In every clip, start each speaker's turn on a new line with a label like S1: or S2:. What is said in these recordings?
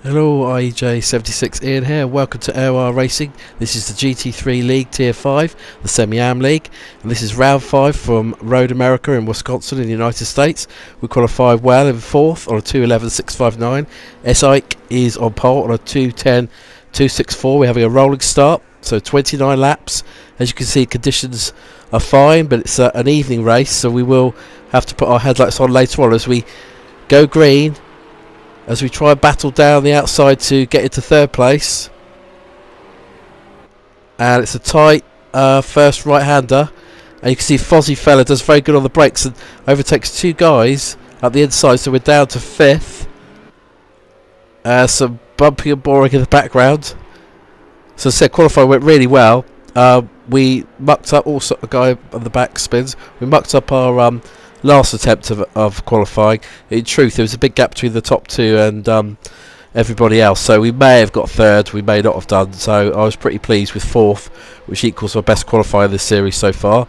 S1: Hello, IJ76 Ian here. Welcome to AOR Racing. This is the Gt3 League Tier 5, the Semi-Am League, and this is round 5 from Road America in Wisconsin in the United States. We qualified well in 4th on a 2:11.659. S-Ike is on pole on a 2:10.264. We're having a rolling start, so 29 laps. As you can see, conditions are fine, but it's an evening race, so we will have to put our headlights on later on as we go green, as we try and battle down the outside to get into 3rd place. And it's a tight first right-hander, and you can see Fozzie Fella does very good on the brakes and overtakes 2 guys at the inside, so we're down to 5th. Some bumping and boring in the background. So as I said, qualifying went really well. We mucked up, also a guy on the back spins, we mucked up our last attempt of qualifying. In truth, there was a big gap between the top 2 and everybody else, so we may have got 3rd, we may not have done, so I was pretty pleased with 4th, which equals our best qualifier in this series so far.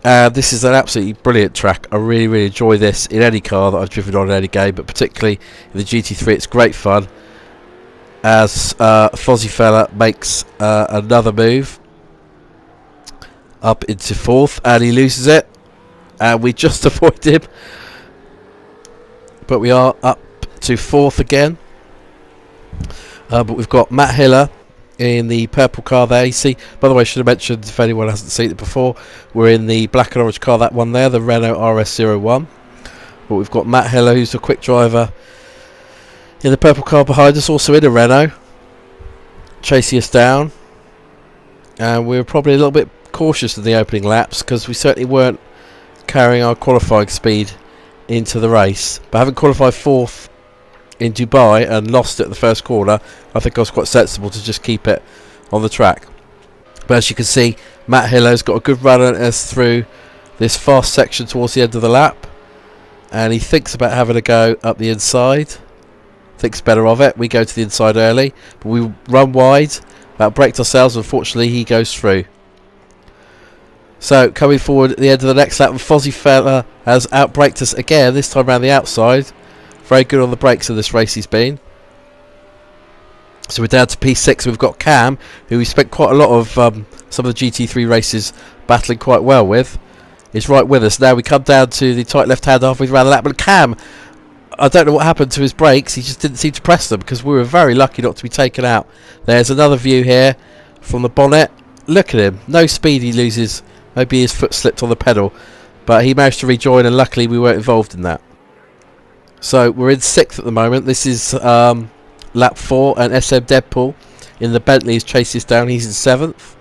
S1: This is an absolutely brilliant track. I really enjoy this in any car that I've driven on in any game, but particularly in the GT3 it's great fun, as Fozzie Fella makes another move up into 4th and he loses it, and we just avoid him, but we are up to 4th again. But we've got Matt Hiller in the purple car there. You see, by the way, I should have mentioned, if anyone hasn't seen it before, we're in the black and orange car, that one there, the Renault RS01. But we've got Matt Hiller, who's a quick driver, in the purple car behind us, also in a Renault, chasing us down. And we were probably a little bit cautious in the opening laps, because we certainly weren't carrying our qualifying speed into the race. But having qualified 4th in Dubai and lost it at the first corner, I think I was quite sensible to just keep it on the track. But as you can see, Matt Hiller's got a good run at us through this fast section towards the end of the lap, and he thinks about having a go up the inside, thinks better of it. We go to the inside early, but we run wide, about braked ourselves. Unfortunately, he goes through. So coming forward at the end of the next lap, Fozzie Fella has outbraked us again, this time around the outside. Very good on the brakes in this race he's been. So we're down to P6. We've got Cam, who we spent quite a lot of some of the GT3 races battling quite well with. He's right with us. Now we come down to the tight left hand halfway around the lap, but Cam, I don't know what happened to his brakes. He just didn't seem to press them, because we were very lucky not to be taken out. There's another view here from the bonnet. Look at him. No speed he loses. Maybe his foot slipped on the pedal, but he managed to rejoin, and luckily we weren't involved in that. So we're in 6th at the moment. This is lap 4, and SM Deadpool in the Bentley is chases down. He's in 7th.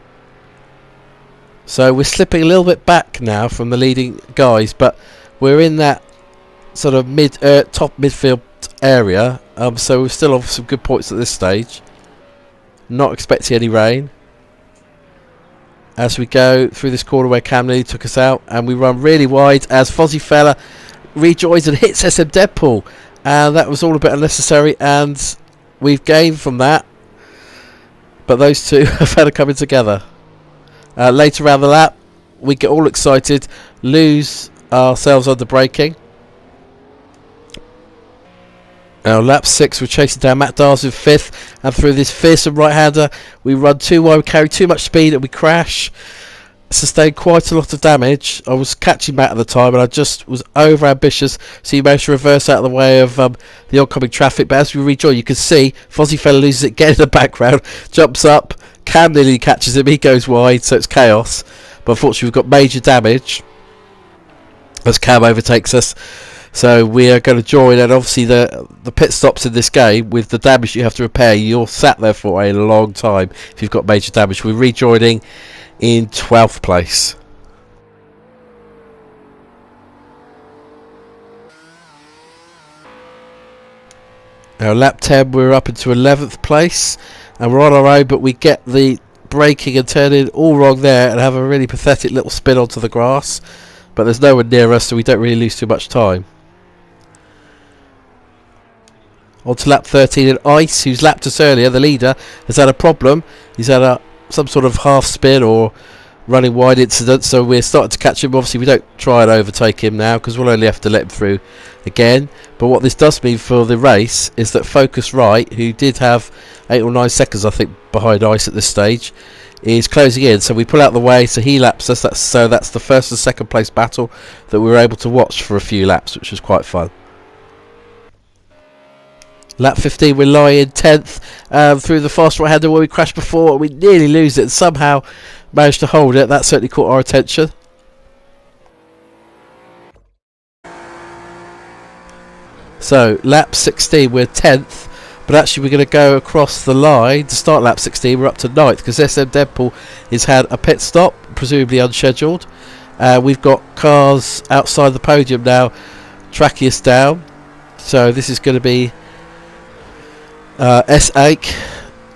S1: So we're slipping a little bit back now from the leading guys, but we're in that sort of top midfield area. So we're still on some good points at this stage. Not expecting any rain. As we go through this corner where Cam nearly took us out, and we run really wide as Fozzie Fella rejoins and hits SM Deadpool, and that was all a bit unnecessary, and we've gained from that, but those two have had a coming together. Later around the lap we get all excited, lose ourselves under braking. Now lap 6, we're chasing down Matt Dars in 5th, and through this fearsome right-hander we run too wide, we carry too much speed, and we crash, sustained quite a lot of damage. I was catching Matt at the time, and I just was over ambitious, so he managed to reverse out of the way of the oncoming traffic. But as we rejoin, you can see Fozzie Fella loses it again in the background, jumps up, Cam nearly catches him, he goes wide, so it's chaos. But unfortunately we've got major damage as Cam overtakes us. So we are going to join, and obviously the pit stops in this game, with the damage you have to repair, you're sat there for a long time if you've got major damage. We're rejoining in 12th place. Now lap 10, we're up into 11th place, and we're on our own, but we get the braking and turning all wrong there, and have a really pathetic little spin onto the grass, but there's no one near us, so we don't really lose too much time. On to lap 13, and Ice, who's lapped us earlier, the leader, has had a problem. He's had some sort of half spin or running wide incident, so we're starting to catch him. Obviously we don't try and overtake him now because we'll only have to let him through again, but what this does mean for the race is that Focusrite, who did have 8 or 9 seconds I think behind ice at this stage, is closing in, so we pull out the way, so he laps us. That's the first and second place battle that we were able to watch for a few laps, which was quite fun. Lap 15 we're lying 10th through the fast right hander where we crashed before. We nearly lose it and somehow managed to hold it. That certainly caught our attention. So lap 16 we're 10th, but actually we're going to go across the line to start lap 16. We're up to 9th because SM Deadpool has had a pit stop, presumably unscheduled. We've got cars outside the podium now tracking us down, so this is going to be S8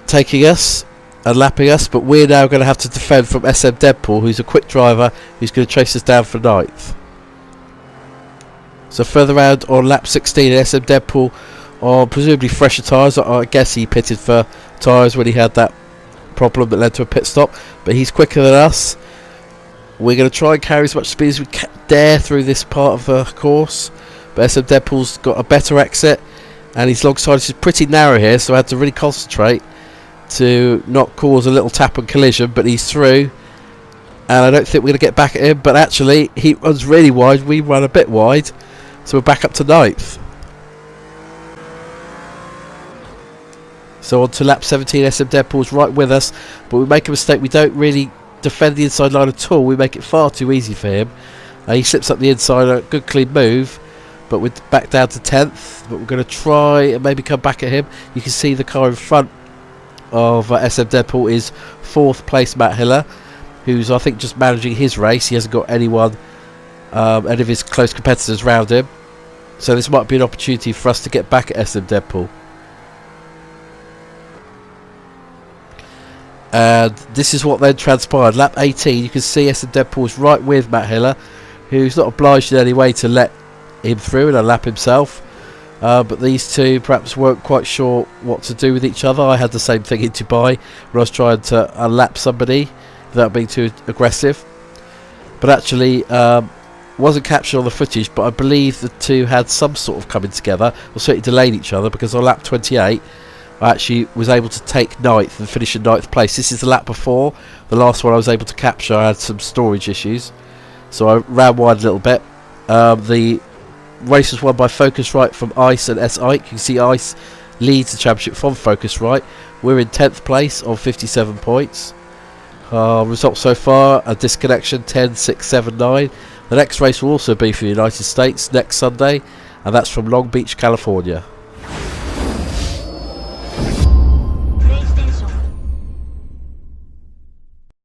S1: taking us and lapping us, but we're now going to have to defend from SM Deadpool, who's a quick driver who's going to chase us down for 9th. So further round on lap 16, SM Deadpool on presumably fresher tyres. I guess he pitted for tyres when he had that problem that led to a pit stop, but he's quicker than us. We're going to try and carry as much speed as we dare through this part of the course, but SM Deadpool's got a better exit and his long side is pretty narrow here, so I had to really concentrate to not cause a little tap and collision, but he's through and I don't think we're going to get back at him, but actually he runs really wide, we run a bit wide, so we're back up to 9th. So on to lap 17, SM Deadpool's right with us, but we make a mistake. We don't really defend the inside line at all. We make it far too easy for him. He slips up the inside, a good clean move, but we're back down to 10th. But we're going to try and maybe come back at him. You can see the car in front of SM Deadpool is 4th place Matt Hiller, who's I think just managing his race. He hasn't got anyone, any of his close competitors around him. So this might be an opportunity for us to get back at SM Deadpool. And this is what then transpired. Lap 18, you can see SM Deadpool's right with Matt Hiller, who's not obliged in any way to let him through and unlap himself. But these two perhaps weren't quite sure what to do with each other. I had the same thing in Dubai when I was trying to unlap somebody without being too aggressive. But actually, wasn't captured on the footage, but I believe the two had some sort of coming together, or certainly delayed each other, because on lap 28 I actually was able to take 9th and finish in 9th place. This is the lap before. The last one I was able to capture, I had some storage issues, so I ran wide a little bit. The race was won by Focusrite from Ice and S. Ike. You can see Ice leads the championship from Focusrite. We're in 10th place on 57 points. Results so far: a disconnection 10, 6, 7, 9. The next race will also be for the United States next Sunday, and that's from Long Beach, California.